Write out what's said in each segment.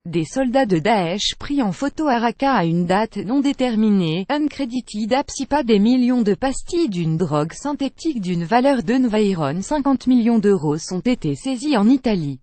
Des soldats de Daesh pris en photo à Raqqa à une date non déterminée, Uncredited Apsipa. Des millions de pastilles d'une drogue synthétique d'une valeur d'environ 50 millions d'euros ont été saisies en Italie.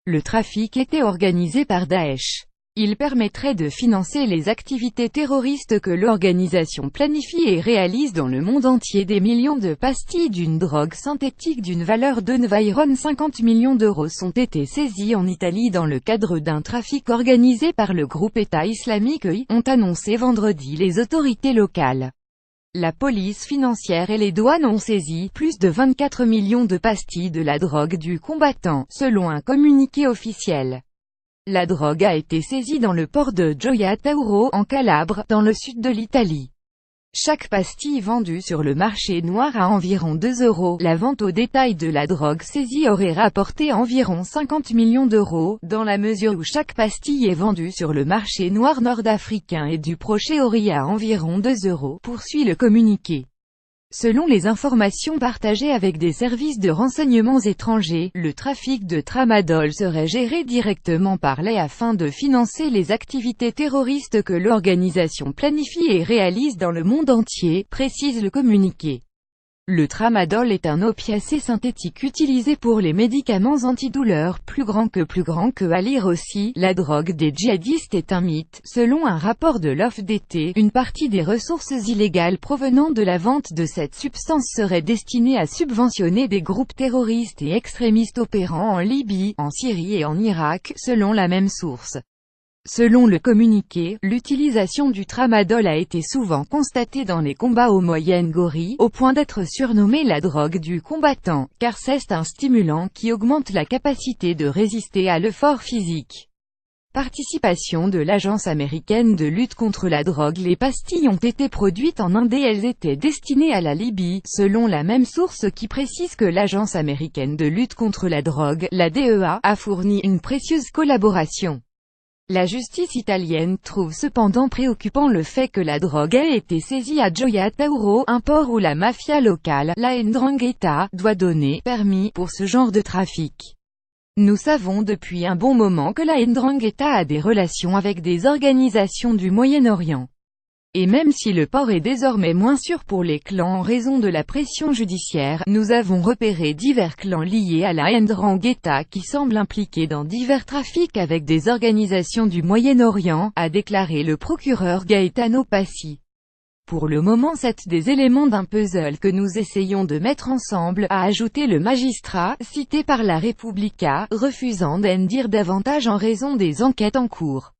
Le trafic était organisé par Daesh. Il permettrait de financer les activités terroristes que l'organisation planifie et réalise dans le monde entier. Des millions de pastilles d'une drogue synthétique d'une valeur d'environ 50 millions d'euros ont été saisies en Italie dans le cadre d'un trafic organisé par le groupe État islamique, ont annoncé vendredi les autorités locales. La police financière et les douanes ont saisi plus de 24 millions de pastilles de la drogue du combattant, selon un communiqué officiel. La drogue a été saisie dans le port de Gioia Tauro, en Calabre, dans le sud de l'Italie. Chaque pastille vendue sur le marché noir à environ 2 euros. La vente au détail de la drogue saisie aurait rapporté environ 50 millions d'euros, dans la mesure où chaque pastille est vendue sur le marché noir nord-africain et du Proche-Orient à environ 2 euros, poursuit le communiqué. Selon les informations partagées avec des services de renseignements étrangers, le trafic de tramadol serait géré directement par l'État afin de financer les activités terroristes que l'organisation planifie et réalise dans le monde entier, précise le communiqué. Le tramadol est un opiacé synthétique utilisé pour les médicaments antidouleurs. Plus grand que à lire aussi, la drogue des djihadistes est un mythe. Selon un rapport de l'OFDT, une partie des ressources illégales provenant de la vente de cette substance serait destinée à subventionner des groupes terroristes et extrémistes opérant en Libye, en Syrie et en Irak, selon la même source. Selon le communiqué, l'utilisation du tramadol a été souvent constatée dans les combats au Moyen-Orient, au point d'être surnommée la drogue du combattant, car c'est un stimulant qui augmente la capacité de résister à l'effort physique. Participation de l'Agence américaine de lutte contre la drogue. Les pastilles ont été produites en Inde et elles étaient destinées à la Libye, selon la même source qui précise que l'Agence américaine de lutte contre la drogue, la DEA, a fourni une précieuse collaboration. La justice italienne trouve cependant préoccupant le fait que la drogue ait été saisie à Gioia Tauro, un port où la mafia locale, la 'Ndrangheta, doit donner permis pour ce genre de trafic. Nous savons depuis un bon moment que la 'Ndrangheta a des relations avec des organisations du Moyen-Orient. Et même si le port est désormais moins sûr pour les clans en raison de la pression judiciaire, nous avons repéré divers clans liés à la 'Ndrangheta qui semblent impliqués dans divers trafics avec des organisations du Moyen-Orient, a déclaré le procureur Gaetano Passi. Pour le moment c'est des éléments d'un puzzle que nous essayons de mettre ensemble, a ajouté le magistrat, cité par la Repubblica, refusant d'en dire davantage en raison des enquêtes en cours.